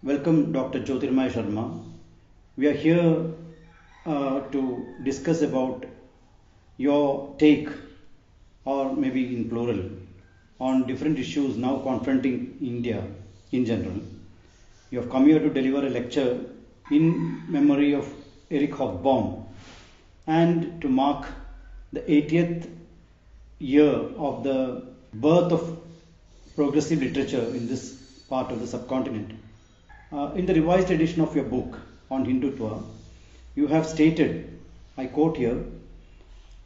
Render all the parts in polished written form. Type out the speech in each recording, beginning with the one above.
Welcome Dr. Jyotirmay Sharma. We are here to discuss about your take, or maybe in plural, on different issues now confronting India in general. You have come here to deliver a lecture in memory of Erich Hobsbawm and to mark the 80th year of the birth of progressive literature in this part of the subcontinent. In the revised edition of your book on Hindutva, you have stated, I quote here,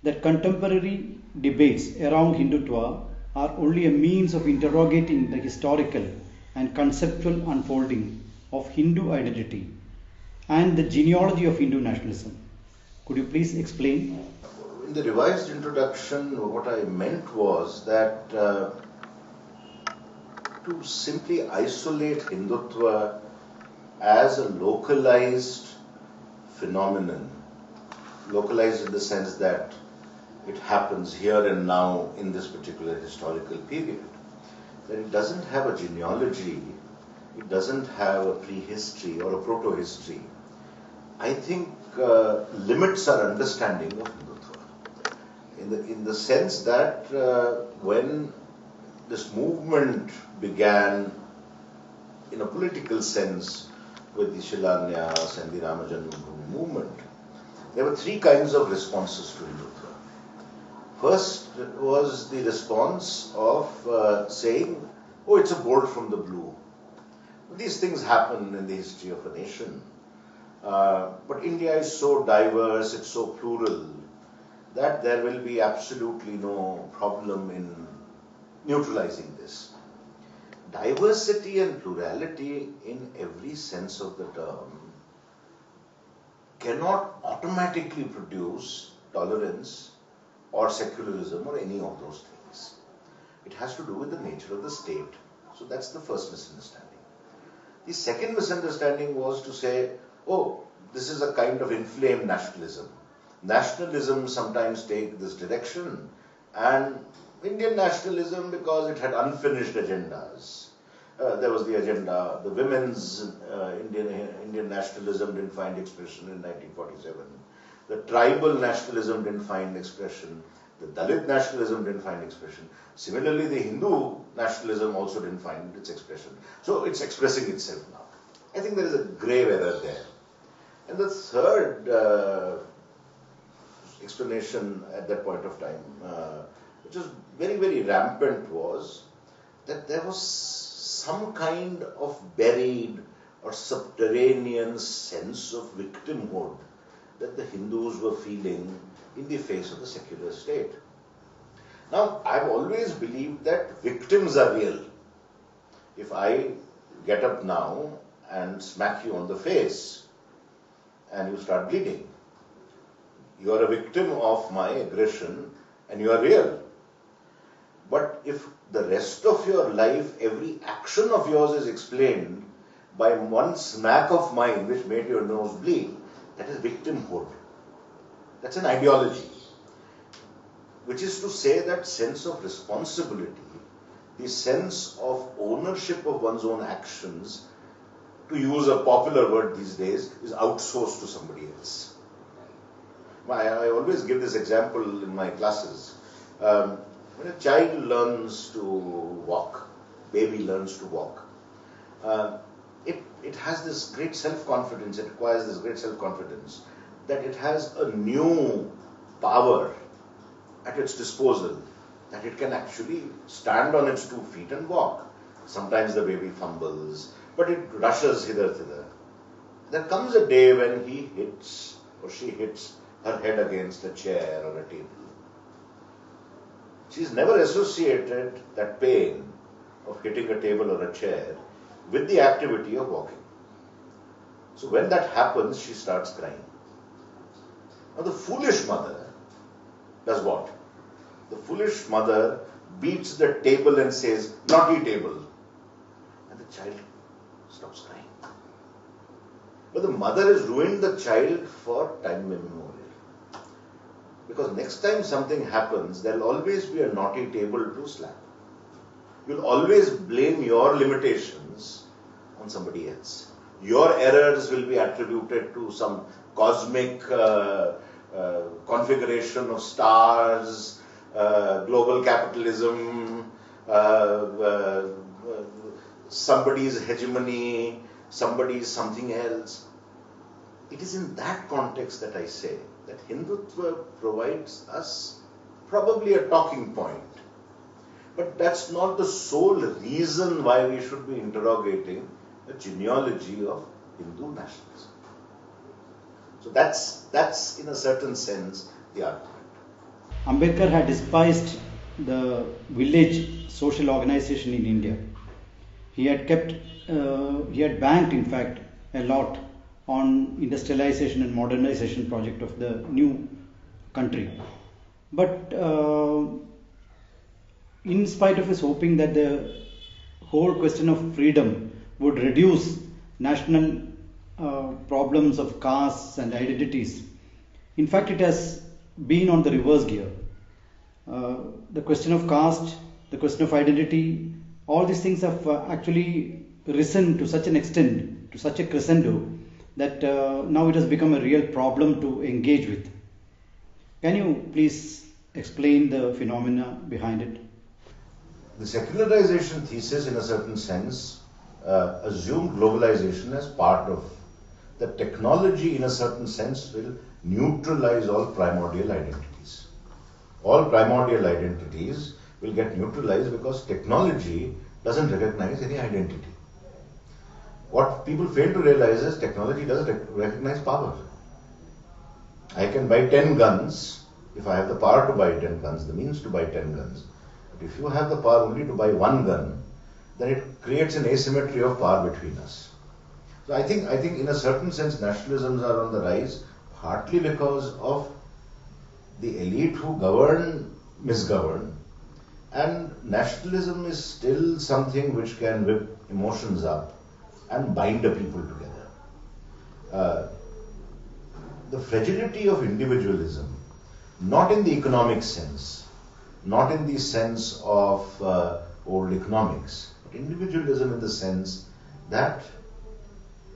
that contemporary debates around Hindutva are only a means of interrogating the historical and conceptual unfolding of Hindu identity and the genealogy of Hindu nationalism. Could you please explain? In the revised introduction, what I meant was that to simply isolate Hindutva as a localized phenomenon, localized in the sense that it happens here and now in this particular historical period, that it doesn't have a genealogy, it doesn't have a prehistory or a proto-history, I think limits our understanding of Hindutva. In the sense that when this movement began in a political sense with the Shilanyas and the Rama Janmabhoomi movement, there were three kinds of responses to Hindutva. First was the response of saying, oh, it's a bolt from the blue. These things happen in the history of a nation. But India is so diverse, it's so plural, that there will be absolutely no problem in neutralizing this. Diversity and plurality in every sense of the term cannot automatically produce tolerance or secularism or any of those things. It has to do with the nature of the state. So that's the first misunderstanding. The second misunderstanding was to say, oh, this is a kind of inflamed nationalism. Nationalism sometimes takes this direction, and Indian nationalism, because it had unfinished agendas. There was the agenda, the women's Indian nationalism didn't find expression in 1947. The tribal nationalism didn't find expression. The Dalit nationalism didn't find expression. Similarly, the Hindu nationalism also didn't find its expression. So it's expressing itself now. I think there is a grave error there. And the third explanation at that point of time, which was very, very rampant, was that there was some kind of buried or subterranean sense of victimhood that the Hindus were feeling in the face of the secular state. Now, I've always believed that victims are real. If I get up now and smack you on the face and you start bleeding, you are a victim of my aggression and you are real. But if the rest of your life, every action of yours is explained by one smack of mine which made your nose bleed, that is victimhood. That's an ideology. Which is to say that sense of responsibility, the sense of ownership of one's own actions, to use a popular word these days, is outsourced to somebody else. I always give this example in my classes. When a child learns to walk, baby learns to walk, it has this great self-confidence, it acquires this great self-confidence that it has a new power at its disposal, that it can actually stand on its 2 feet and walk. Sometimes the baby fumbles, but it rushes hither-thither. There comes a day when he hits or she hits her head against a chair or a table. She's never associated that pain of hitting a table or a chair with the activity of walking. So when that happens, she starts crying. Now the foolish mother does what? The foolish mother beats the table and says, naughty table. And the child stops crying. But the mother has ruined the child for time immemorial. Because next time something happens, there will always be a naughty table to slap. You'll always blame your limitations on somebody else. Your errors will be attributed to some cosmic configuration of stars, global capitalism, somebody's hegemony, somebody's something else. It is in that context that I say that Hindutva provides us probably a talking point. But that's not the sole reason why we should be interrogating the genealogy of Hindu nationalism. So that's in a certain sense the argument. Ambedkar had despised the village social organization in India. He had banked, in fact, a lot on industrialization and modernization project of the new country. But in spite of his hoping that the whole question of freedom would reduce national problems of castes and identities, in fact it has been on the reverse gear. The question of caste, the question of identity, all these things have actually risen to such an extent, to such a crescendo, that now it has become a real problem to engage with. Can you please explain the phenomena behind it? The secularization thesis, in a certain sense, assumed globalization as part of the technology. In a certain sense, will neutralize all primordial identities. All primordial identities will get neutralized because technology doesn't recognize any identity. What people fail to realize is technology doesn't recognize power. I can buy 10 guns if I have the power to buy 10 guns, the means to buy 10 guns. But if you have the power only to buy one gun, then it creates an asymmetry of power between us. So I think in a certain sense nationalisms are on the rise, partly because of the elite who govern, misgovern, and nationalism is still something which can whip emotions up and bind the people together. The fragility of individualism, not in the economic sense, not in the sense of old economics, but individualism in the sense that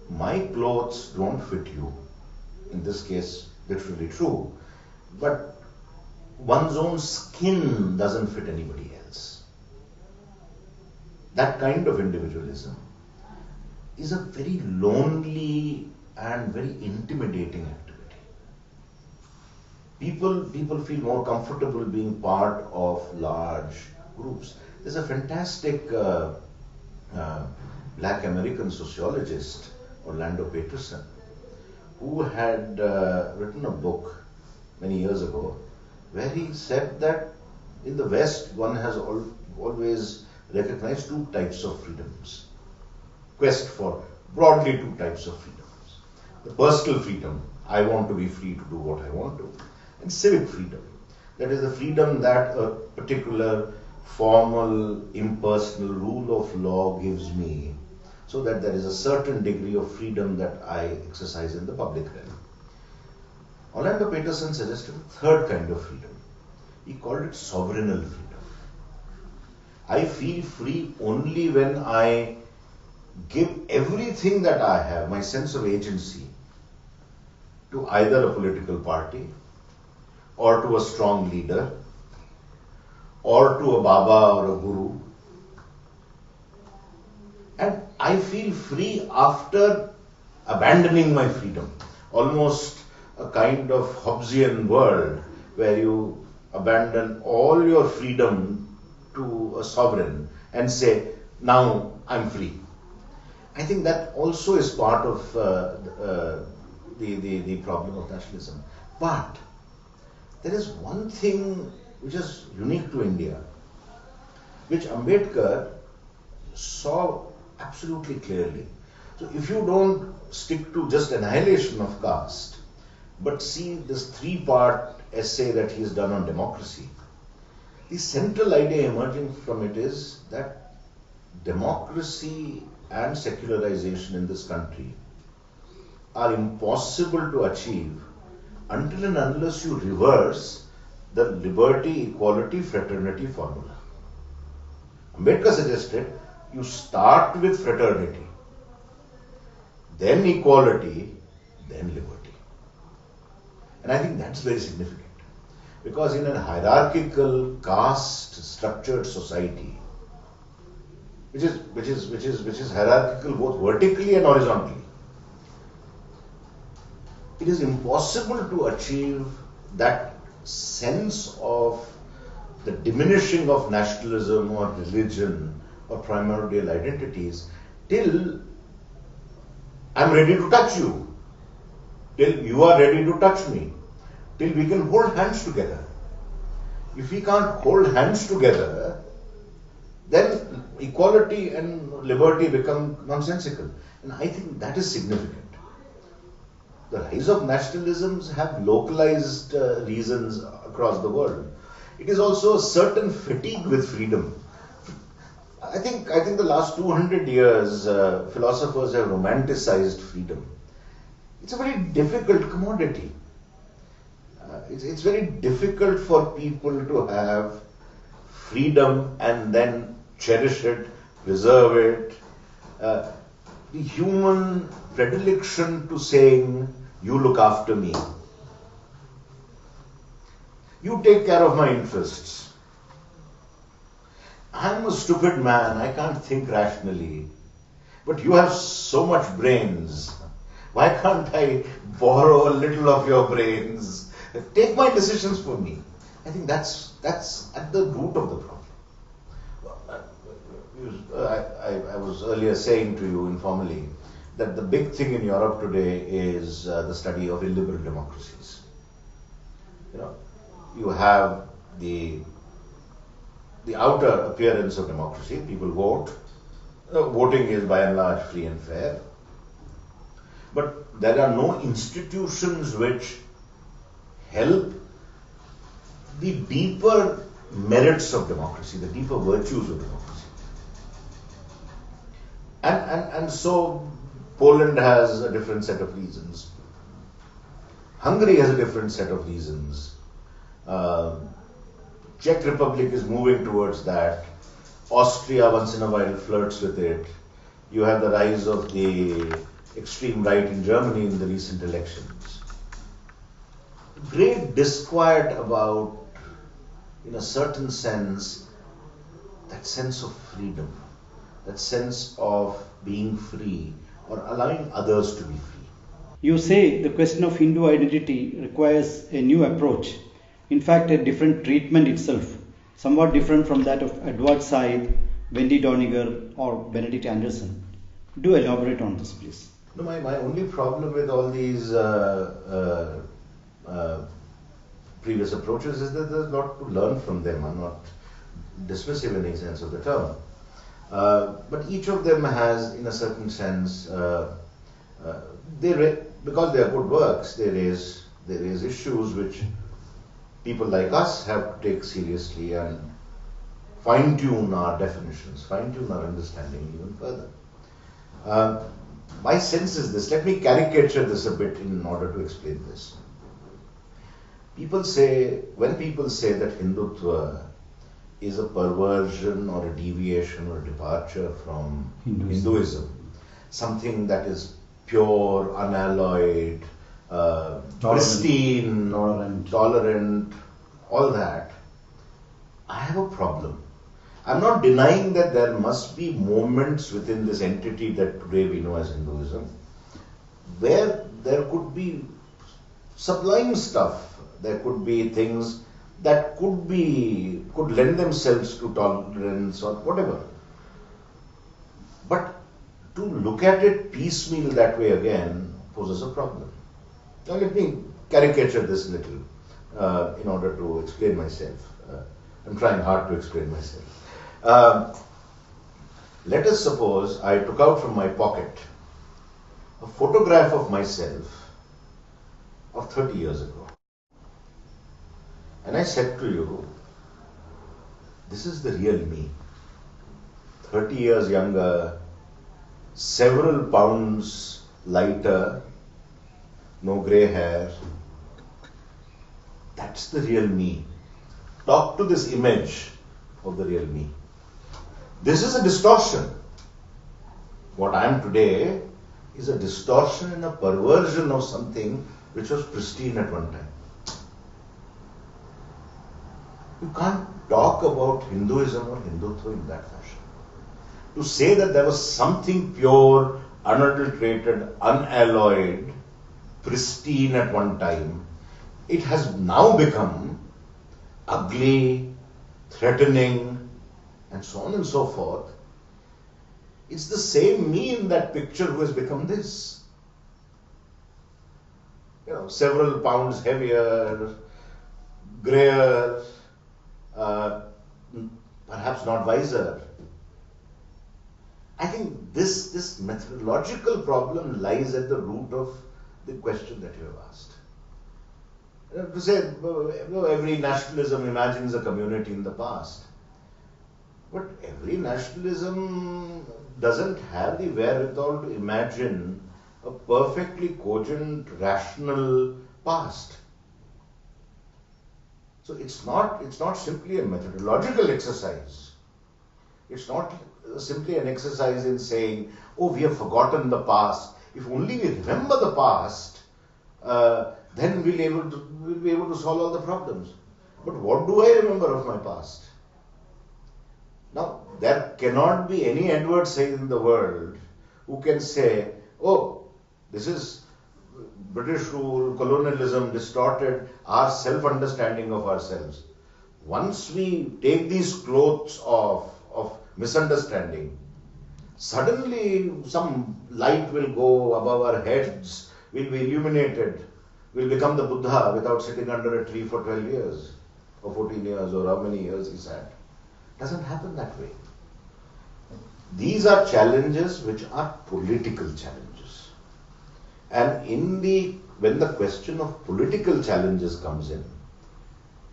my clothes don't fit you, in this case literally true, but one's own skin doesn't fit anybody else. That kind of individualism is a very lonely and very intimidating activity. People feel more comfortable being part of large groups. There's a fantastic black American sociologist, Orlando Patterson, who had written a book many years ago where he said that in the West one has always recognized two types of freedoms. Quest for broadly two types of freedoms. The personal freedom, I want to be free to do what I want to, and civic freedom. That is the freedom that a particular formal, impersonal rule of law gives me, so that there is a certain degree of freedom that I exercise in the public realm. Orlando Patterson suggested a third kind of freedom. He called it sovereignal freedom. I feel free only when I give everything that I have, my sense of agency, to either a political party, or to a strong leader, or to a Baba or a Guru. And I feel free after abandoning my freedom. Almost a kind of Hobbesian world where you abandon all your freedom to a sovereign and say, now I'm free. I think that also is part of the problem of nationalism. But there is one thing which is unique to India, which Ambedkar saw absolutely clearly. So if you don't stick to just annihilation of caste, but see this three-part essay that he has done on democracy, the central idea emerging from it is that democracy and secularization in this country are impossible to achieve until and unless you reverse the liberty, equality, fraternity formula. Ambedkar suggested you start with fraternity, then equality, then liberty. And I think that's very significant. Because in a hierarchical, caste structured society, which is hierarchical both vertically and horizontally, it is impossible to achieve that sense of the diminishing of nationalism or religion or primordial identities till I'm ready to touch you, till you are ready to touch me, till we can hold hands together. If we can't hold hands together, then equality and liberty become nonsensical. And I think that is significant. The rise of nationalisms have localized reasons across the world. It is also a certain fatigue with freedom. I think the last 200 years, philosophers have romanticized freedom. It's a very difficult commodity. It's very difficult for people to have freedom and then cherish it, preserve it. The human predilection to saying, you look after me. You take care of my interests. I'm a stupid man, I can't think rationally. But you have so much brains. Why can't I borrow a little of your brains? Take my decisions for me. I think that's at the root of the problem. I was earlier saying to you informally that the big thing in Europe today is the study of illiberal democracies. You have the outer appearance of democracy. People vote. Voting is by and large free and fair. But there are no institutions which help the deeper merits of democracy, the deeper virtues of democracy. And so Poland has a different set of reasons. Hungary has a different set of reasons. Czech Republic is moving towards that. Austria once in a while flirts with it. You have the rise of the extreme right in Germany in the recent elections. Great disquiet about, in a certain sense, that sense of freedom, that sense of being free or allowing others to be free. You say the question of Hindu identity requires a new approach. In fact, a different treatment itself, somewhat different from that of Edward Said, Wendy Doniger, or Benedict Anderson. Do elaborate on this, please. No, my only problem with all these previous approaches is that there's a lot to learn from them. I'm not dismissive in any sense of the term. But each of them has, in a certain sense, because they are good works, they raise issues which people like us have to take seriously and fine-tune our definitions, fine-tune our understanding even further. My sense is this. Let me caricature this a bit in order to explain this. When people say that Hindutva is a perversion or a deviation or a departure from Hinduism, something that is pure, unalloyed, pristine, tolerant, all that, I have a problem. I'm not denying that there must be moments within this entity that today we know as Hinduism where there could be sublime stuff. There could be things that could lend themselves to tolerance or whatever. But to look at it piecemeal that way again poses a problem. Now let me caricature this a little in order to explain myself. I'm trying hard to explain myself. Let us suppose I took out from my pocket a photograph of myself of 30 years ago. And I said to you, this is the real me. 30 years younger, several pounds lighter, no grey hair. That's the real me. Talk to this image of the real me. This is a distortion. What I am today is a distortion and a perversion of something which was pristine at one time. You can't talk about Hinduism or Hindutva in that fashion. To say that there was something pure, unadulterated, unalloyed, pristine at one time, it has now become ugly, threatening, and so on and so forth. It's the same me in that picture who has become this. Several pounds heavier, grayer, perhaps not wiser. I think this methodological problem lies at the root of the question that you have asked. To say every nationalism imagines a community in the past, but every nationalism doesn't have the wherewithal to imagine a perfectly cogent, rational past. So it's not simply a methodological exercise. It's not simply an exercise in saying, oh, we have forgotten the past. If only we remember the past, then we'll be able to solve all the problems. But what do I remember of my past? Now, there cannot be any Edward Said in the world who can say, oh, this is British rule, colonialism distorted our self-understanding of ourselves. Once we take these clothes off of misunderstanding, suddenly some light will go above our heads, we'll be illuminated, we'll become the Buddha without sitting under a tree for 12 years or 14 years or how many years he sat. Doesn't happen that way. These are challenges which are political challenges. And when the question of political challenges comes in,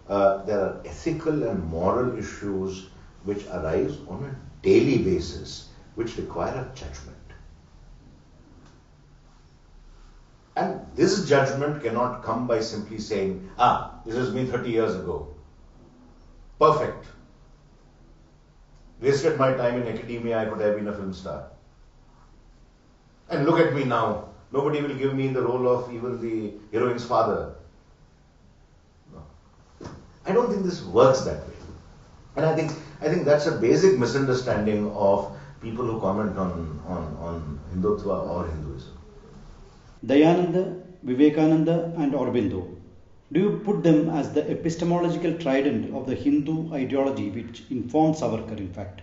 there are ethical and moral issues which arise on a daily basis, which require a judgment. And this judgment cannot come by simply saying, this is me 30 years ago. Perfect. Wasted my time in academia, I could have been a film star. And look at me now. Nobody will give me the role of even the heroine's father. No. I don't think this works that way. And I think that's a basic misunderstanding of people who comment on Hindutva or Hinduism. Dayananda, Vivekananda and Aurobindo, do you put them as the epistemological trident of the Hindu ideology which informs Savarkar in fact?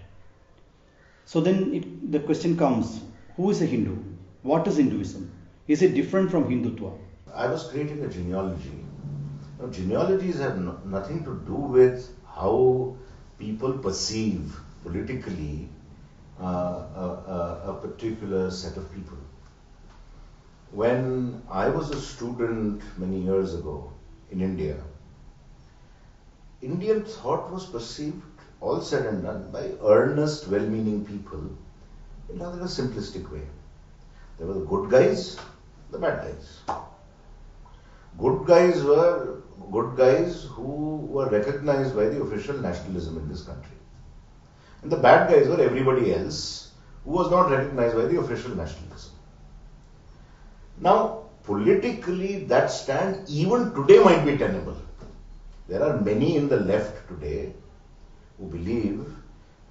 So then the question comes, who is a Hindu? What is Hinduism? Is it different from Hindutva? I was creating a genealogy. Now, genealogies have nothing to do with how people perceive politically a particular set of people. When I was a student many years ago in India, Indian thought was perceived, all said and done, by earnest, well-meaning people in rather a simplistic way. There were the good guys, the bad guys. Good guys were good guys who were recognized by the official nationalism in this country. And the bad guys were everybody else who was not recognized by the official nationalism. Now, politically, that stand even today might be tenable. There are many in the left today who believe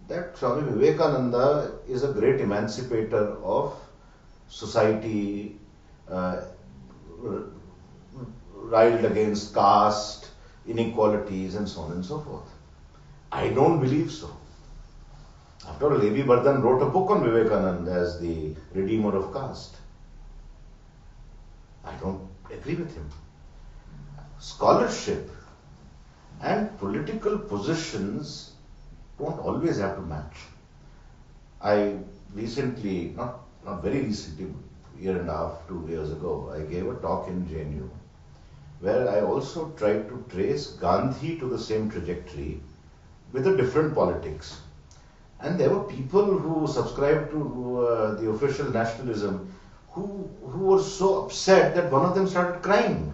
that Swami Vivekananda is a great emancipator of society, riled against caste, inequalities and so on and so forth. I don't believe so. After all, A.B. Bardhan wrote a book on Vivekananda as the redeemer of caste. I don't agree with him. Scholarship and political positions don't always have to match. I recently, not very recently, a year and a half, 2 years ago, I gave a talk in JNU where I also tried to trace Gandhi to the same trajectory with a different politics. And there were people who subscribed to the official nationalism who were so upset that one of them started crying.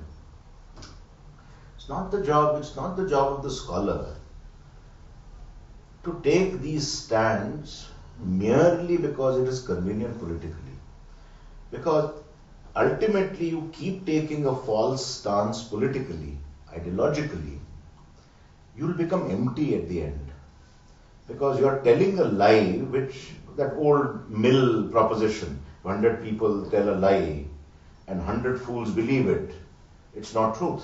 It's not the job of the scholar to take these stands merely because it is convenient politically. Because because ultimately you keep taking a false stance politically, ideologically, you will become empty at the end. Because you are telling a lie, which, that old mill proposition, 100 people tell a lie and 100 fools believe it. It's not truth.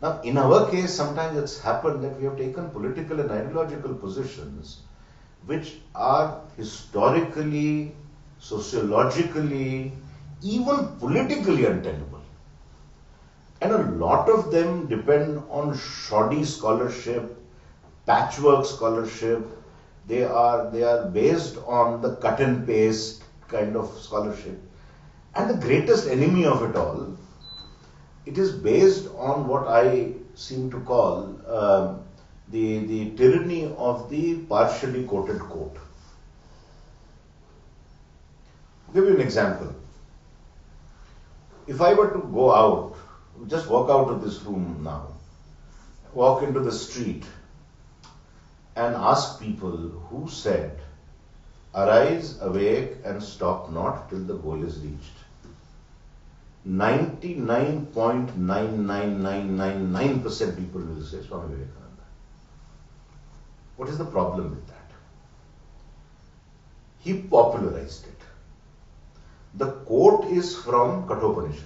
Now, in our case, sometimes it's happened that we have taken political and ideological positions which are historically, sociologically, even politically untenable. And a lot of them depend on shoddy scholarship, patchwork scholarship. They are based on the cut and paste kind of scholarship. And the greatest enemy of it all, it is based on what I seem to call the tyranny of the partially quoted quote. I'll give you an example. If I were to go out, just walk out of this room now, walk into the street and ask people who said, "Arise, awake and stop not till the goal is reached." 99.99999% people will say Swami Vivekananda. What is the problem with that? He popularized it. The quote is from Kathopanishad.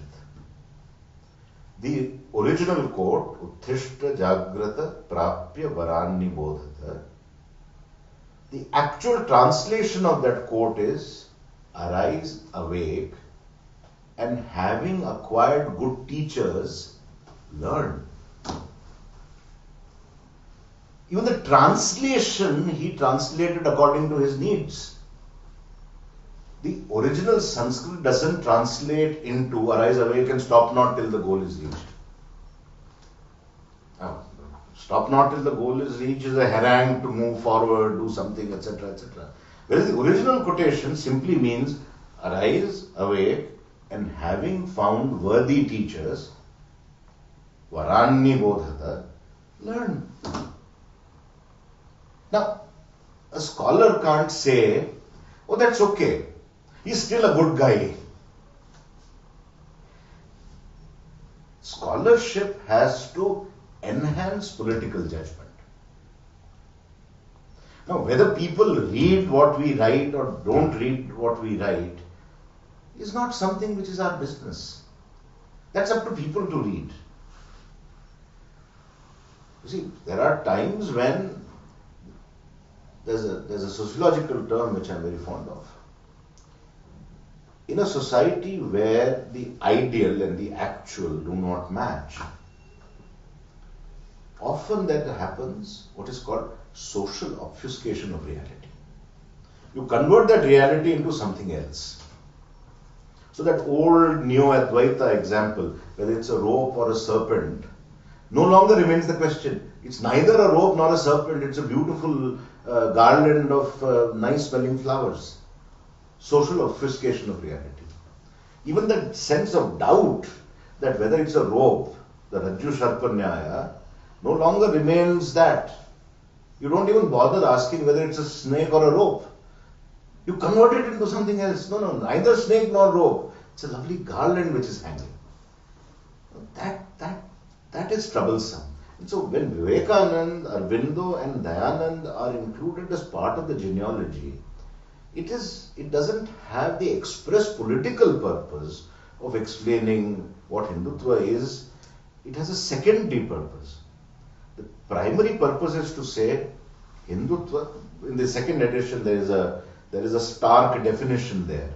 The original quote, Uttishta Jagrata Prapya Varanni Bodhata. The actual translation of that quote is, "Arise, awake, and having acquired good teachers, learn." Even the translation, he translated according to his needs. The original Sanskrit doesn't translate into "arise, awake and stop not till the goal is reached." Now, stop not till the goal is reached is a harangue to move forward, do something, etc., etc. Whereas the original quotation simply means, "Arise, awake, and having found worthy teachers, Varanni Bodhata, learn." Now, a scholar can't say, "Oh, that's okay. He's still a good guy." Scholarship has to enhance political judgment. Now, whether people read what we write or don't read what we write is not something which is our business. That's up to people to read. You see, there are times when there's a sociological term which I'm very fond of. In a society where the ideal and the actual do not match, often that happens what is called social obfuscation of reality. You convert that reality into something else. So that old Neo-Advaita example, whether it's a rope or a serpent, no longer remains the question. It's neither a rope nor a serpent, it's a beautiful garland of nice smelling flowers. Social obfuscation of reality. Even the sense of doubt that whether it's a rope, the Rajju Sharpanyaya, no longer remains that. You don't even bother asking whether it's a snake or a rope. You convert it into something else. No, neither snake nor rope. It's a lovely garland which is hanging. That is troublesome. And so when Vivekananda, Aurobindo and Dayanand are included as part of the genealogy, it doesn't have the express political purpose of explaining what Hindutva is. It has a secondary purpose. The primary purpose is to say Hindutva. In the second edition, there is a stark definition there.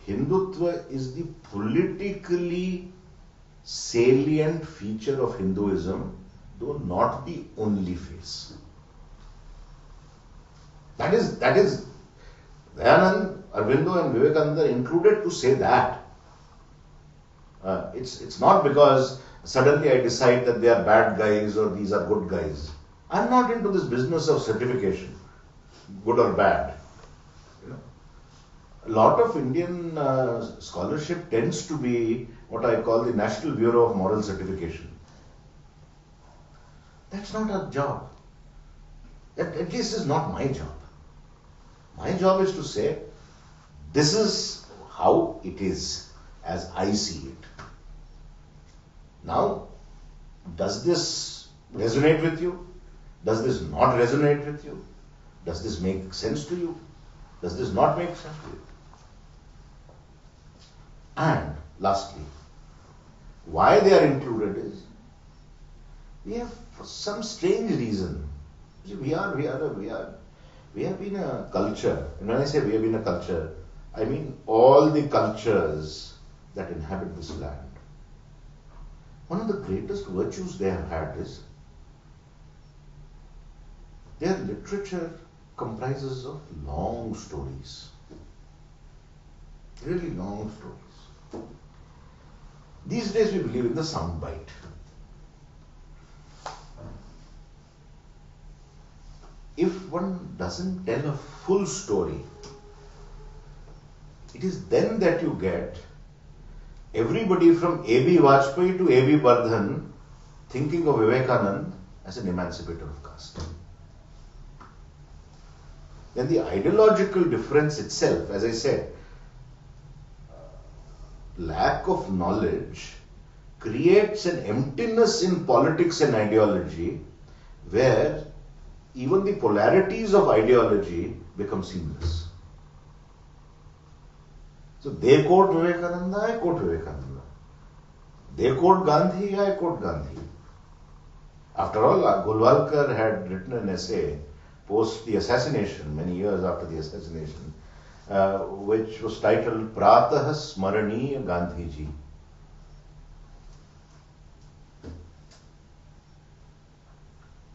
Hindutva is the politically salient feature of Hinduism, though not the only face. That is Dayanand, Aurobindo and Vivekananda included to say that. It's not because suddenly I decide that they are bad guys or these are good guys. I'm not into this business of certification, good or bad. A lot of Indian scholarship tends to be what I call the National Bureau of Moral Certification. That's not our job. That at least is not my job. My job is to say, this is how it is as I see it. Now, does this resonate with you? Does this not resonate with you? Does this make sense to you? Does this not make sense to you? And lastly, why they are included is, we have, for some strange reason, we have been a culture, and when I say we have been a culture, I mean all the cultures that inhabit this land. One of the greatest virtues they have had is their literature comprises of long stories, really long stories. These days we believe in the sound bite. If one doesn't tell a full story, it is then that you get everybody from A.B. Vajpayee to A.B. Bardhan thinking of Vivekanand as an emancipator of caste. Then the ideological difference itself, as I said, lack of knowledge creates an emptiness in politics and ideology where even the polarities of ideology become seamless. So they quote Vivekananda, I quote Vivekananda. They quote Gandhi, I quote Gandhi. After all, Golwalkar had written an essay post the assassination, many years after the assassination, which was titled Pratah Smaraniya Gandhiji.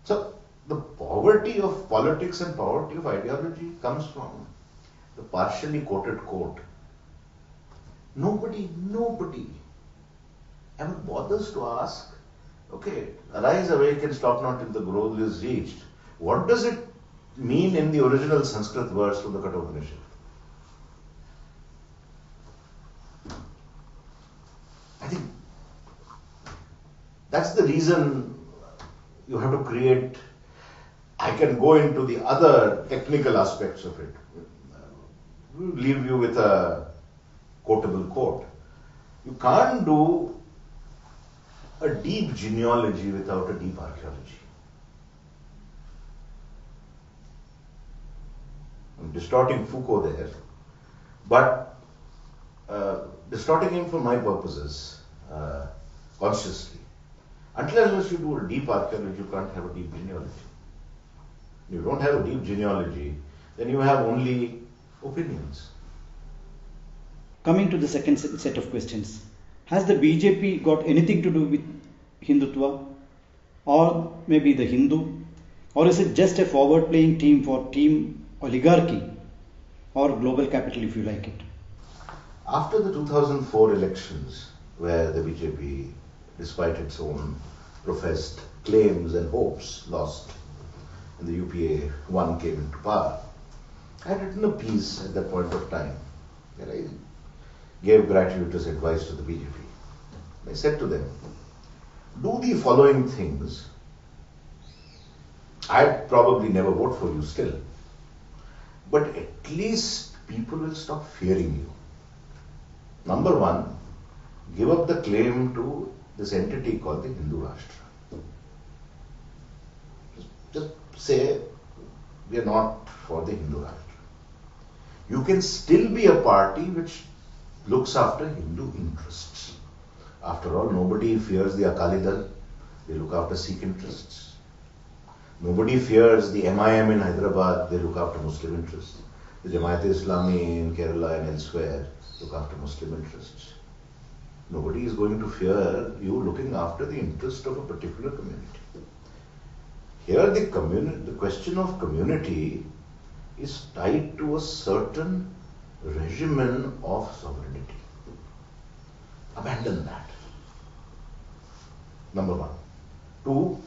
So the poverty of politics and poverty of ideology comes from the partially quoted quote. Nobody ever bothers to ask, okay, arise, awake and stop not till the goal is reached. What does it mean in the original Sanskrit verse from the Kathopanishad? I think that's the reason you have to create. I can go into the other technical aspects of it. We'll leave you with a quotable quote. You can't do a deep genealogy without a deep archaeology. I'm distorting Foucault there, but distorting him for my purposes, consciously. Until unless you do a deep archaeology, you can't have a deep genealogy. If you don't have a deep genealogy, then you have only opinions. Coming to the second set of questions, has the BJP got anything to do with Hindutva or maybe the Hindu, or is it just a forward playing team for team oligarchy or global capital if you like it? After the 2004 elections, where the BJP, despite its own professed claims and hopes, lost, and the UPA one came into power, I had written a piece at that point of time where I gave gratuitous advice to the BJP. I said to them, do the following things. I'd probably never vote for you still, but at least people will stop fearing you. Number one, give up the claim to this entity called the Hindu Rashtra. Just say we are not for the Hindu Rashtra. You can still be a party which looks after Hindu interests. After all, nobody fears the Akali Dal. They look after Sikh interests. Nobody fears the MIM in Hyderabad. They look after Muslim interests. The Jamaat-e-Islami in Kerala and elsewhere look after Muslim interests. Nobody is going to fear you looking after the interest of a particular community. Here the question of community is tied to a certain regimen of sovereignty. Abandon that. Number one. Two,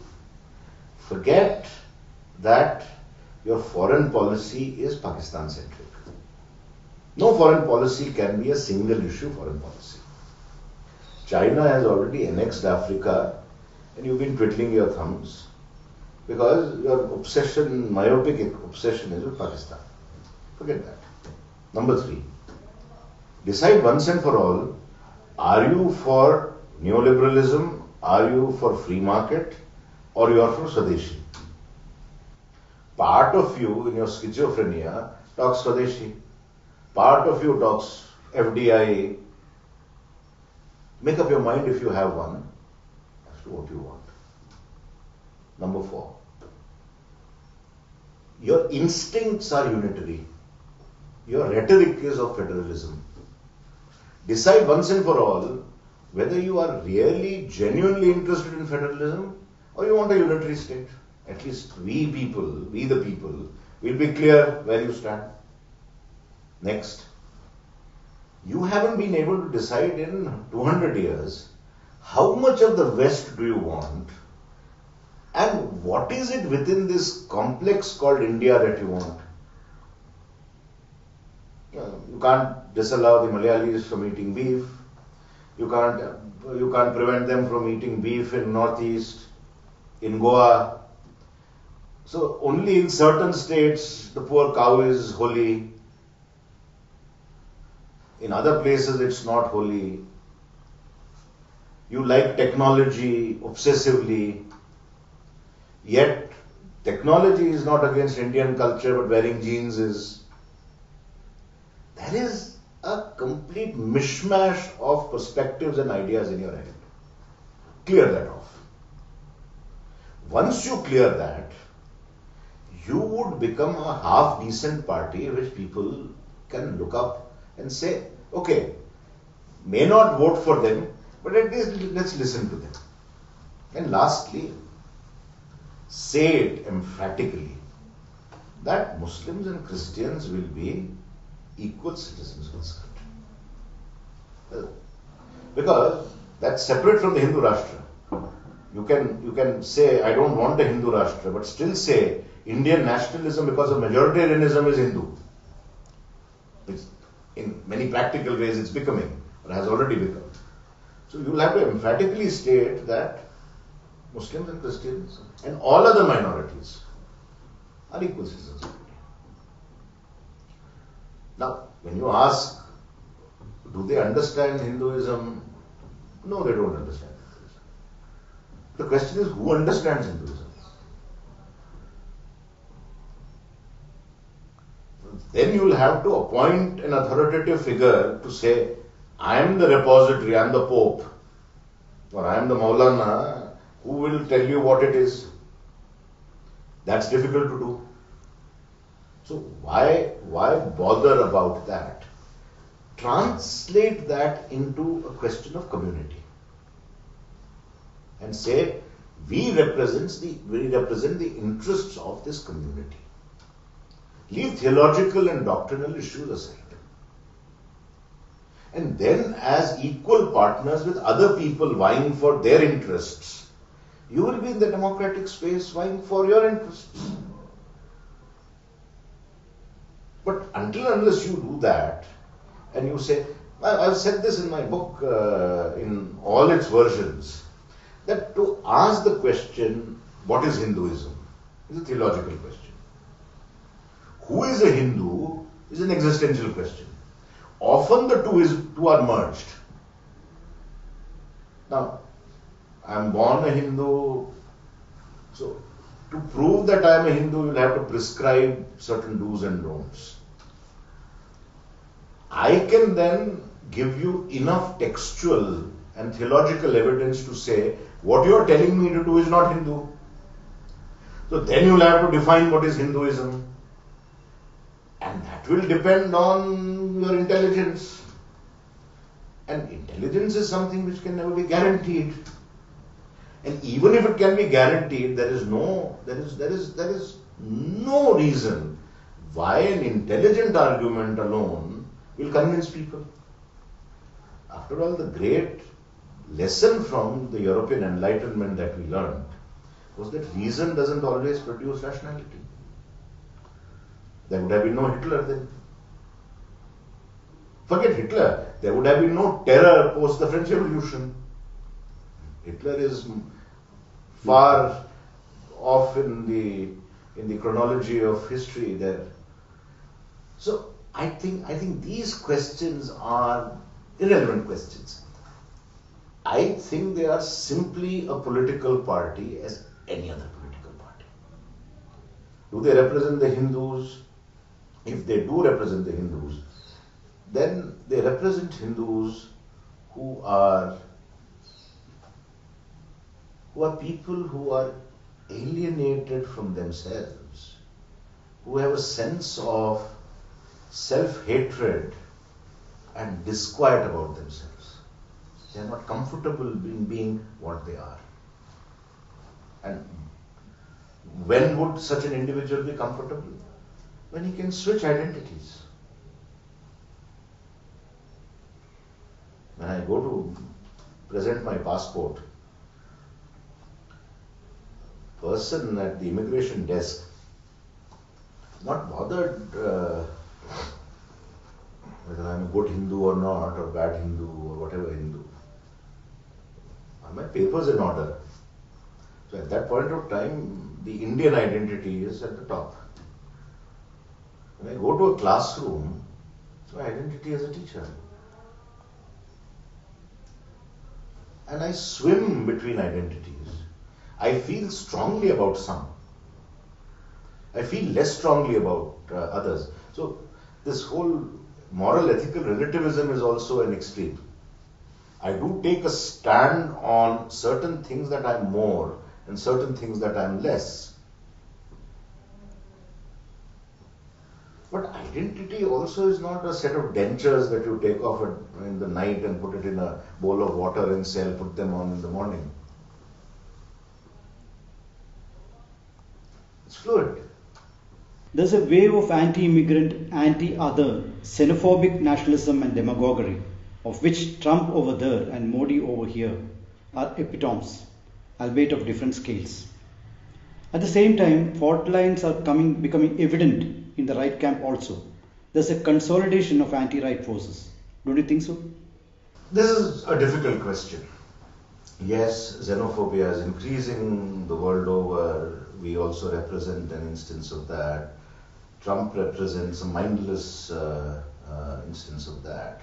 forget that your foreign policy is Pakistan-centric. No foreign policy can be a single issue foreign policy. China has already annexed Africa and you've been twiddling your thumbs because your obsession, myopic obsession is with Pakistan. Forget that. Number three, decide once and for all, are you for neoliberalism, are you for free market, or you are for Swadeshi? Part of you in your schizophrenia talks Swadeshi. Part of you talks FDI. Make up your mind if you have one as to what you want. Number 4. Your instincts are unitary. Your rhetoric is of federalism. Decide once and for all whether you are really, genuinely interested in federalism or you want a unitary state. At least we the people, will be clear where you stand. Next, you haven't been able to decide in 200 years how much of the West do you want and what is it within this complex called India that you want. You can't disallow the Malayalis from eating beef. You can't prevent them from eating beef in Northeast, in Goa. So only in certain states the poor cow is holy. In other places it's not holy. You like technology obsessively, yet technology is not against Indian culture, but wearing jeans is. There is a complete mishmash of perspectives and ideas in your head. Clear that off. Once you clear that, you would become a half-decent party which people can look up and say, okay, may not vote for them, but at least let's listen to them. And lastly, say it emphatically that Muslims and Christians will be equal citizens of this country. Because that's separate from the Hindu Rashtra. You can say, I don't want a Hindu Rashtra, but still say Indian nationalism because of majoritarianism is Hindu. It's, in many practical ways it's becoming, or has already become. So you'll have to emphatically state that Muslims and Christians and all other minorities are equal citizens of India. Now, when you ask, do they understand Hinduism? No, they don't understand Hinduism. The question is, who understands Hinduism? Then you will have to appoint an authoritative figure to say, I am the repository, I am the Pope, or I am the Maulana, who will tell you what it is. That's difficult to do. So why bother about that? Translate that into a question of community and say, we represent the interests of this community. Leave theological and doctrinal issues aside. And then as equal partners with other people vying for their interests, you will be in the democratic space vying for your interests. But until unless you do that, and you say, I've said this in my book in all its versions, that to ask the question, what is Hinduism, is a theological question. Who is a Hindu is an existential question. Often the two are merged. Now, I am born a Hindu, so to prove that I am a Hindu, you will have to prescribe certain do's and don'ts. I can then give you enough textual and theological evidence to say, what you are telling me to do is not Hindu. So then you will have to define what is Hinduism. And that will depend on your intelligence. And intelligence is something which can never be guaranteed. And even if it can be guaranteed, there is no reason why an intelligent argument alone will convince people. After all, the great lesson from the European Enlightenment that we learned was that reason doesn't always produce rationality. There would have been no Hitler then. Forget Hitler, there would have been no terror post the French Revolution. Hitler is far off in the chronology of history there. So I think these questions are irrelevant questions. I think they are simply a political party as any other political party. Do they represent the Hindus? If they do represent the Hindus, then they represent Hindus who are people who are alienated from themselves, who have a sense of self-hatred and disquiet about themselves. They are not comfortable in being what they are. And when would such an individual be comfortable? When he can switch identities. When I go to present my passport, person at the immigration desk not bothered whether I'm a good Hindu or not, or bad Hindu, or whatever Hindu. Are my papers in order? So at that point of time, the Indian identity is at the top. When I go to a classroom, it's my identity as a teacher. And I swim between identities. I feel strongly about some. I feel less strongly about others. So this whole moral ethical relativism is also an extreme. I do take a stand on certain things that I'm more and certain things that I'm less. But identity also is not a set of dentures that you take off in the night and put it in a bowl of water and sell, put them on in the morning. It's fluid. There's a wave of anti-immigrant, anti-other, xenophobic nationalism and demagoguery, of which Trump over there and Modi over here are epitomes, albeit of different scales. At the same time, fault lines are becoming evident in the right camp also. There's a consolidation of anti-right forces. Don't you think so? This is a difficult question. Yes, xenophobia is increasing the world over. We also represent an instance of that. Trump represents a mindless instance of that.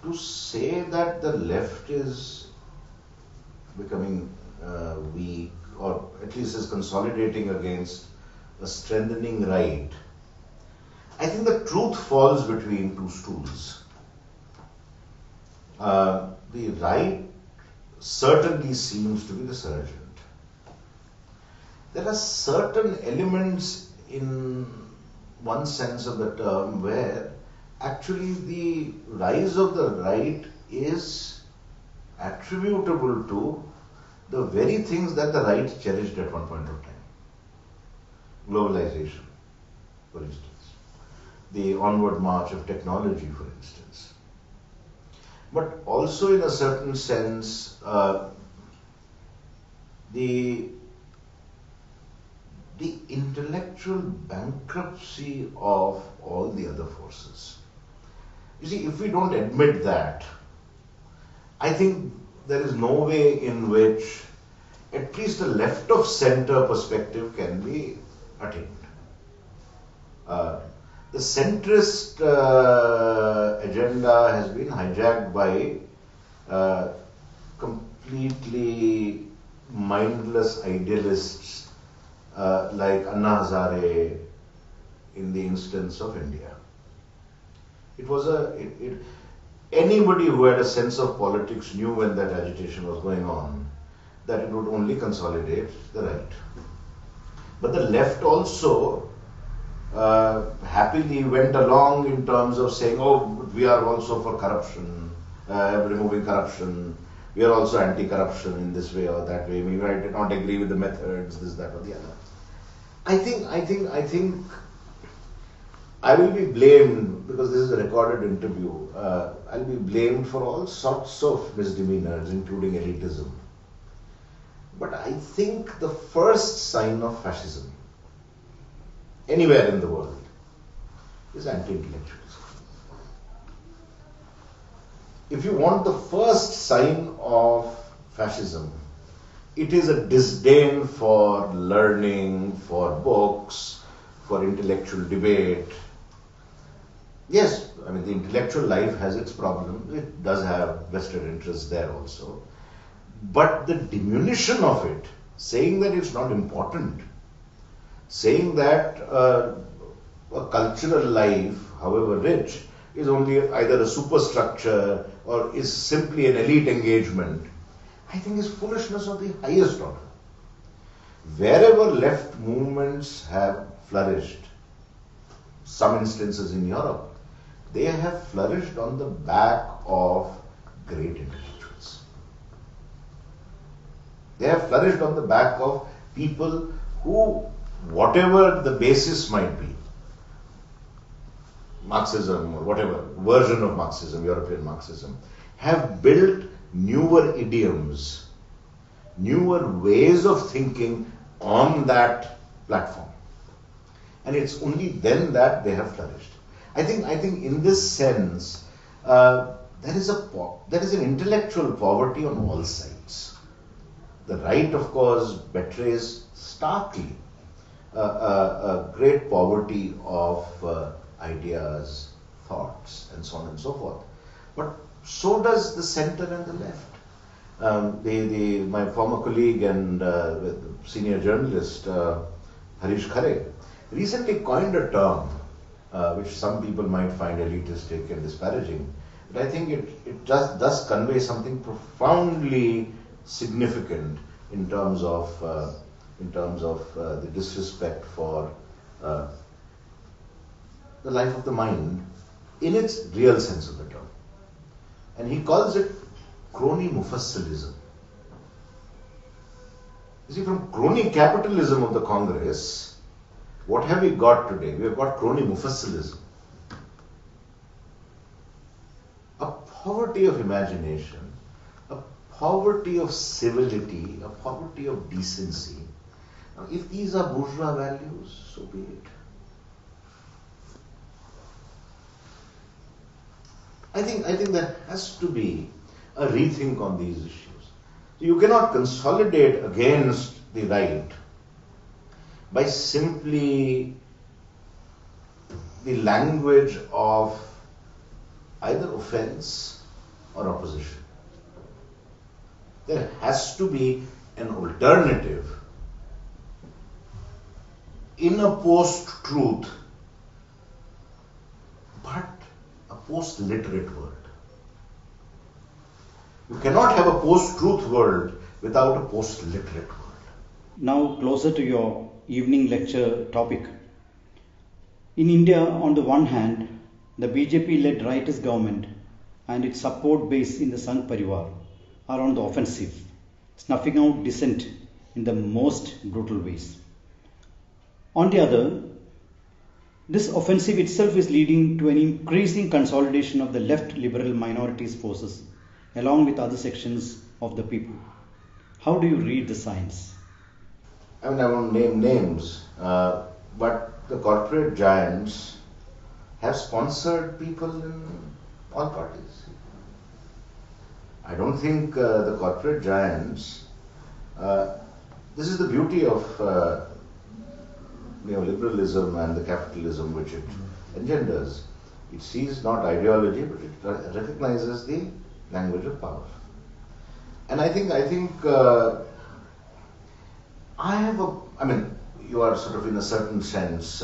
To say that the left is becoming weak, or at least is consolidating against a strengthening right, I think the truth falls between two stools. The right certainly seems to be the surgeon. There are certain elements in one sense of the term where actually the rise of the right is attributable to the very things that the right cherished at one point of time. Globalization, for instance. The onward march of technology, for instance. But also in a certain sense, the intellectual bankruptcy of all the other forces. You see, if we don't admit that, I think there is no way in which at least a left of center perspective can be attained. The centrist agenda has been hijacked by completely mindless idealists like Anna Hazare in the instance of India. It was anybody who had a sense of politics knew when that agitation was going on that it would only consolidate the right. But the left also happily went along in terms of saying, oh, we are also for corruption, removing corruption. We are also anti-corruption in this way or that way. We might not agree with the methods, this, that, or the other. I think I will be blamed, because this is a recorded interview, I'll be blamed for all sorts of misdemeanors, including elitism. But I think the first sign of fascism, anywhere in the world, is anti-intellectualism. If you want the first sign of fascism, it is a disdain for learning, for books, for intellectual debate. Yes, I mean, the intellectual life has its problems. It does have vested interests there also. But the diminution of it, saying that it's not important, saying that a cultural life, however rich, is only either a superstructure or is simply an elite engagement, I think is foolishness of the highest order. Wherever left movements have flourished, some instances in Europe, they have flourished on the back of great intellectuals. They have flourished on the back of people who, whatever the basis might be, Marxism or whatever version of Marxism, European Marxism, have built newer idioms, newer ways of thinking on that platform. And it's only then that they have flourished. I think in this sense, there is an intellectual poverty on all sides. The right, of course, betrays starkly a great poverty of ideas, thoughts, and so on and so forth. But so does the center and the left. My former colleague and senior journalist, Harish Khare, recently coined a term which some people might find elitistic and disparaging, but I think it just does convey something profoundly significant in terms of the disrespect for the life of the mind in its real sense of the term. And he calls it crony mufassilism. You see, from crony capitalism of the Congress, what have we got today? We have got crony mufassilism. A poverty of imagination, a poverty of civility, a poverty of decency. Now, if these are bourgeois values, so be it. I think there has to be a rethink on these issues. You cannot consolidate against the right by simply the language of either offense or opposition. There has to be an alternative in a post-truth, but a post-literate world. You cannot have a post-truth world without a post-literate world. Now closer to your evening lecture topic. In India, on the one hand, the BJP-led rightist government and its support base in the Sangh Parivar are on the offensive, snuffing out dissent in the most brutal ways. On the other, this offensive itself is leading to an increasing consolidation of the left liberal minorities forces along with other sections of the people. How do you read the signs? I mean, I won't name names, but the corporate giants have sponsored people in all parties. I don't think the corporate giants, this is the beauty of neoliberalism and the capitalism which it engenders. It sees not ideology, but it recognizes the language of power. And I think you are sort of in a certain sense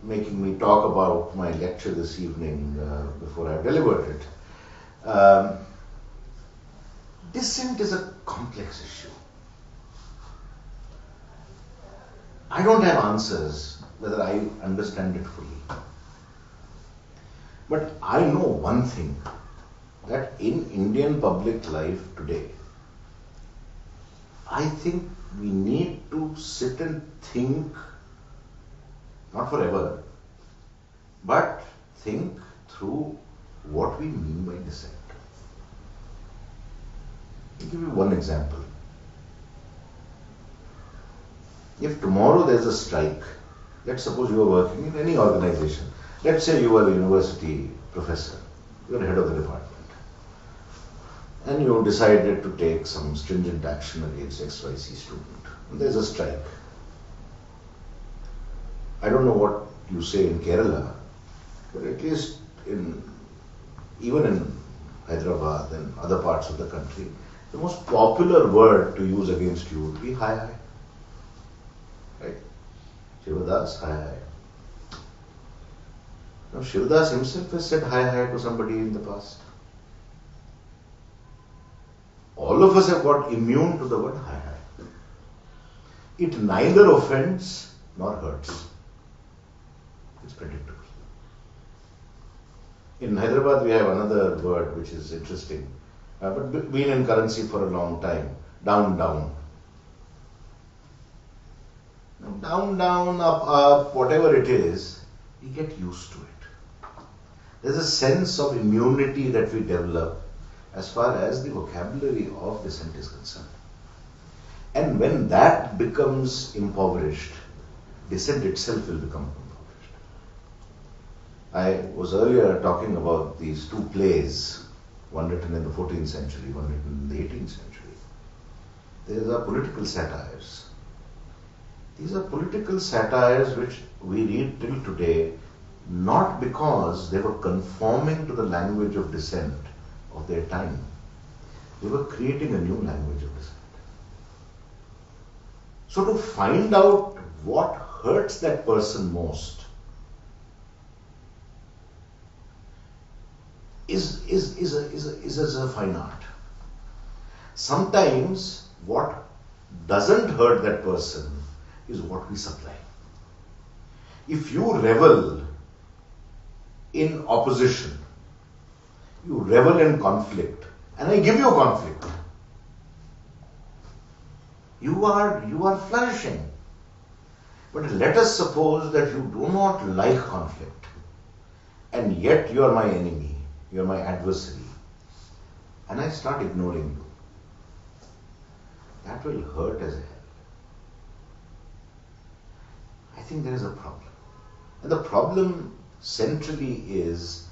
making me talk about my lecture this evening before I've delivered it. Dissent is a complex issue. I don't have answers whether I understand it fully. But I know one thing, that in Indian public life today, I think we need to sit and think, not forever, but think through what we mean by dissent. I'll give you one example. If tomorrow there's a strike, let's suppose you are working in any organization. Let's say you are a university professor, you are head of the department, and you decided to take some stringent action against XYZ student. there's a strike. I don't know what you say in Kerala, but at least even in Hyderabad and other parts of the country, the most popular word to use against you would be hi hi. Right? Shivadas, hi hi. Now Shivadas himself has said hi hi to somebody in the past. All of us have got immune to the word hi hi. It neither offends nor hurts. It's predictable. In Hyderabad we have another word which is interesting, but been in currency for a long time. Down, down. Now, down, down, up, up, whatever it is, we get used to it. There's a sense of immunity that we develop as far as the vocabulary of dissent is concerned. And when that becomes impoverished, dissent itself will become impoverished. I was earlier talking about these two plays, one written in the 14th century, one written in the 18th century. These are political satires. These are political satires which we read till today, not because they were conforming to the language of dissent of their time. They were creating a new language of dissent. So to find out what hurts that person most is a fine art. Sometimes what doesn't hurt that person is what we supply. If you revel in opposition, you revel in conflict, and I give you conflict, you are flourishing. But let us suppose that you do not like conflict, and yet you are my enemy, you are my adversary, and I start ignoring you. That will hurt as hell. I think there is a problem. And the problem centrally is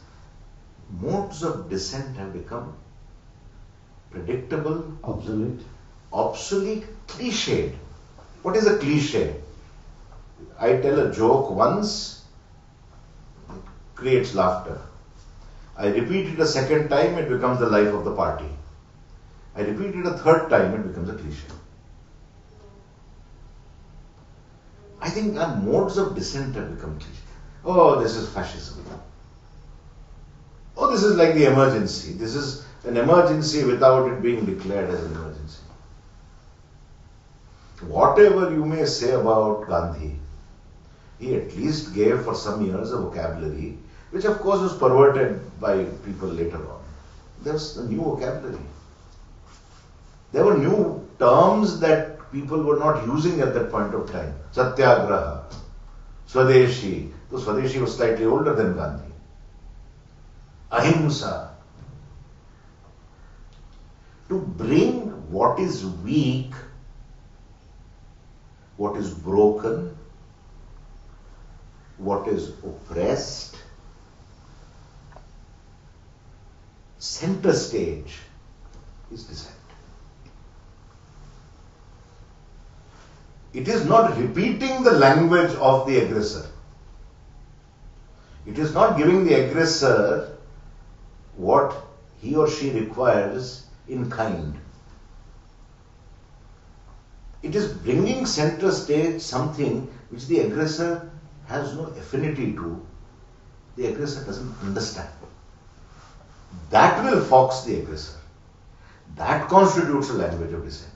modes of dissent have become predictable, obsolete, cliched. What is a cliche? I tell a joke once, it creates laughter. I repeat it a second time, it becomes the life of the party. I repeat it a third time, it becomes a cliche. I think our modes of dissent have become cliche. Oh, this is fascism. Oh, this is like the emergency. This is an emergency without it being declared as an emergency. Whatever you may say about Gandhi, he at least gave for some years a vocabulary, which of course was perverted by people later on. There's a new vocabulary. There were new terms that people were not using at that point of time. Satyagraha, Swadeshi. So Swadeshi was slightly older than Gandhi. Ahimsa. To bring what is weak, what is broken, what is oppressed, center stage is dissent. It is not repeating the language of the aggressor. It is not giving the aggressor what he or she requires in kind. It is bringing center stage something which the aggressor has no affinity to, the aggressor doesn't understand. That will fox the aggressor. That constitutes a language of dissent.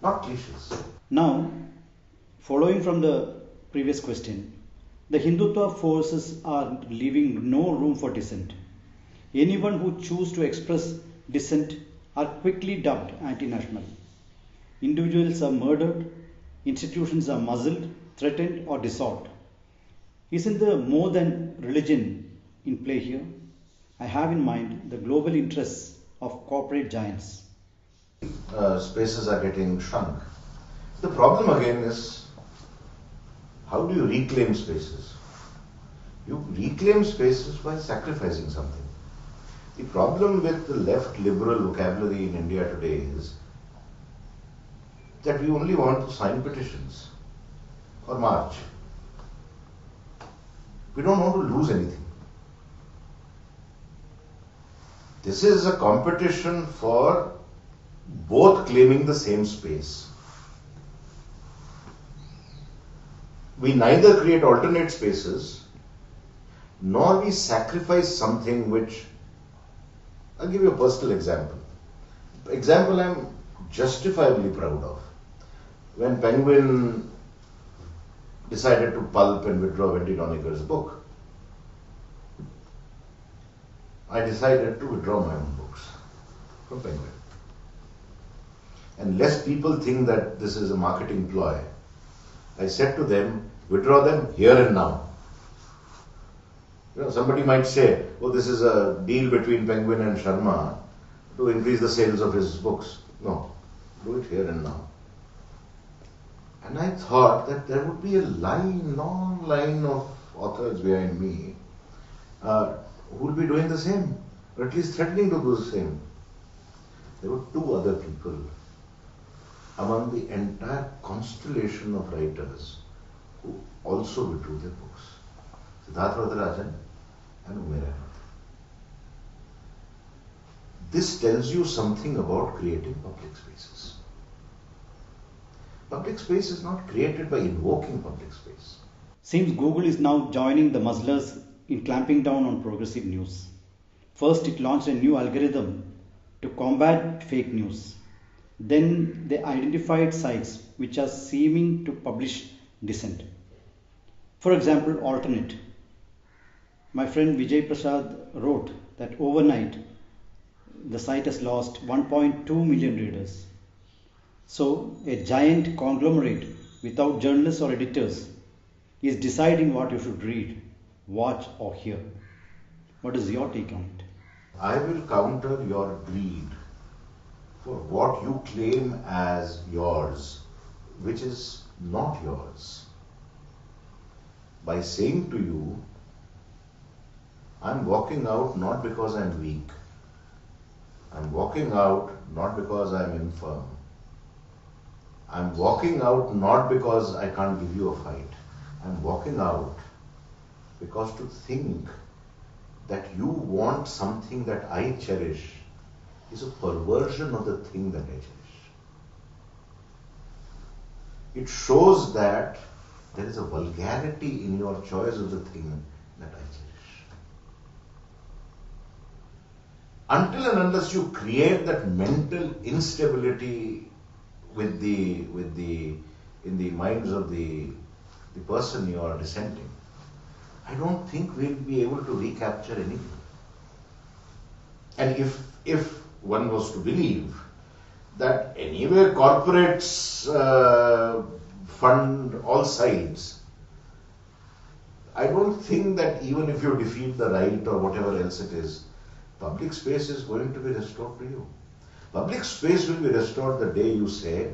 Not cliches. Now, following from the previous question, the Hindutva forces are leaving no room for dissent. Anyone who chooses to express dissent are quickly dubbed anti-national. Individuals are murdered, institutions are muzzled, threatened or dissolved. Isn't there more than religion in play here? I have in mind the global interests of corporate giants. Spaces are getting shrunk. The problem again is, how do you reclaim spaces? You reclaim spaces by sacrificing something. The problem with the left liberal vocabulary in India today is that we only want to sign petitions or march. We don't want to lose anything. This is a competition for both claiming the same space. We neither create alternate spaces nor we sacrifice something which, I'll give you a personal example. Example I'm justifiably proud of. When Penguin decided to pulp and withdraw Wendy Doniger's book, I decided to withdraw my own books from Penguin. And lest people think that this is a marketing ploy, I said to them, withdraw them here and now. Somebody might say, oh, this is a deal between Penguin and Sharma to increase the sales of his books. No, do it here and now. And I thought that there would be a long line of authors behind me who will be doing the same, or at least threatening to do the same. There were two other people among the entire constellation of writers who also withdrew their books. Siddharth Varadarajan and Umair Ahmed. This tells you something about creating public spaces. Public space is not created by invoking public space. Seems Google is now joining the muzzlers in clamping down on progressive news. First, it launched a new algorithm to combat fake news. Then they identified sites which are seeming to publish dissent. For example, Alternate. My friend Vijay Prasad wrote that overnight the site has lost 1.2 million readers. So, a giant conglomerate without journalists or editors is deciding what you should read, watch, or hear. What is your take on it? I will counter your greed for what you claim as yours, which is not yours, by saying to you, I'm walking out not because I'm weak. I'm walking out not because I'm infirm. I'm walking out not because I can't give you a fight. I'm walking out because to think that you want something that I cherish is a perversion of the thing that I cherish. It shows that there is a vulgarity in your choice of the thing that I cherish. Until and unless you create that mental instability in the minds of the person you are dissenting, I don't think we'll be able to recapture anything. And if one was to believe that anyway corporates fund all sides, I don't think that even if you defeat the right or whatever else it is, public space is going to be restored to you. Public space will be restored the day you say,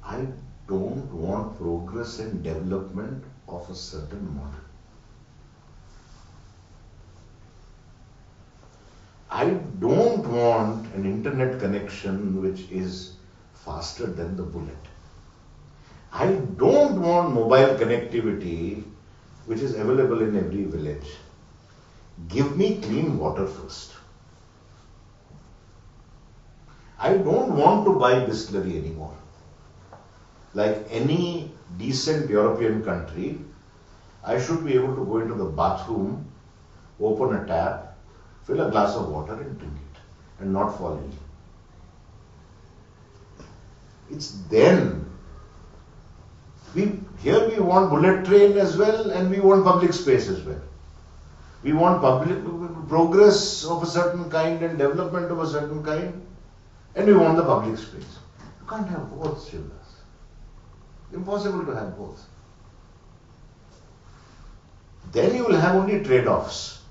I don't want progress and development of a certain model. I don't want an internet connection which is faster than the bullet. I don't want mobile connectivity which is available in every village. Give me clean water first. I don't want to buy distillery anymore. Like any decent European country, I should be able to go into the bathroom, open a tap, fill a glass of water and drink it and not fall ill. It's then. Here we want bullet train as well and we want public space as well. We want public progress of a certain kind and development of a certain kind, and we want the public space. You can't have both, Shivdas. Impossible to have both. Then you will have only trade-offs,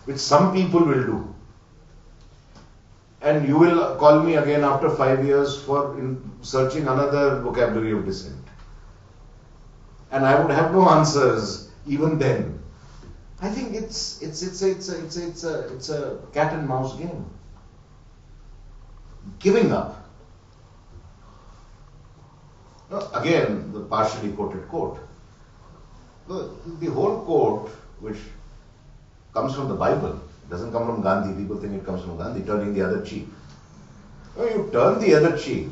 which some people will do. And you will call me again after 5 years for searching another vocabulary of dissent. And I would have no answers even then. I think it's a cat and mouse game. Giving up Again, the partially quoted quote. The whole quote, which comes from the Bible, it doesn't come from Gandhi. People think it comes from Gandhi, turning the other cheek. No, you turn the other cheek,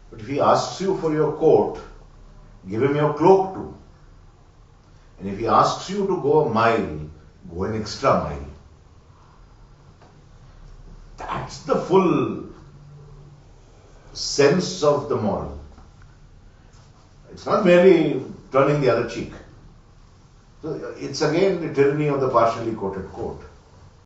but if he asks you for your coat, give him your cloak too. And if he asks you to go a mile, go an extra mile. That's the full sense of the moral. It's not merely turning the other cheek. So it's again the tyranny of the partially quoted quote.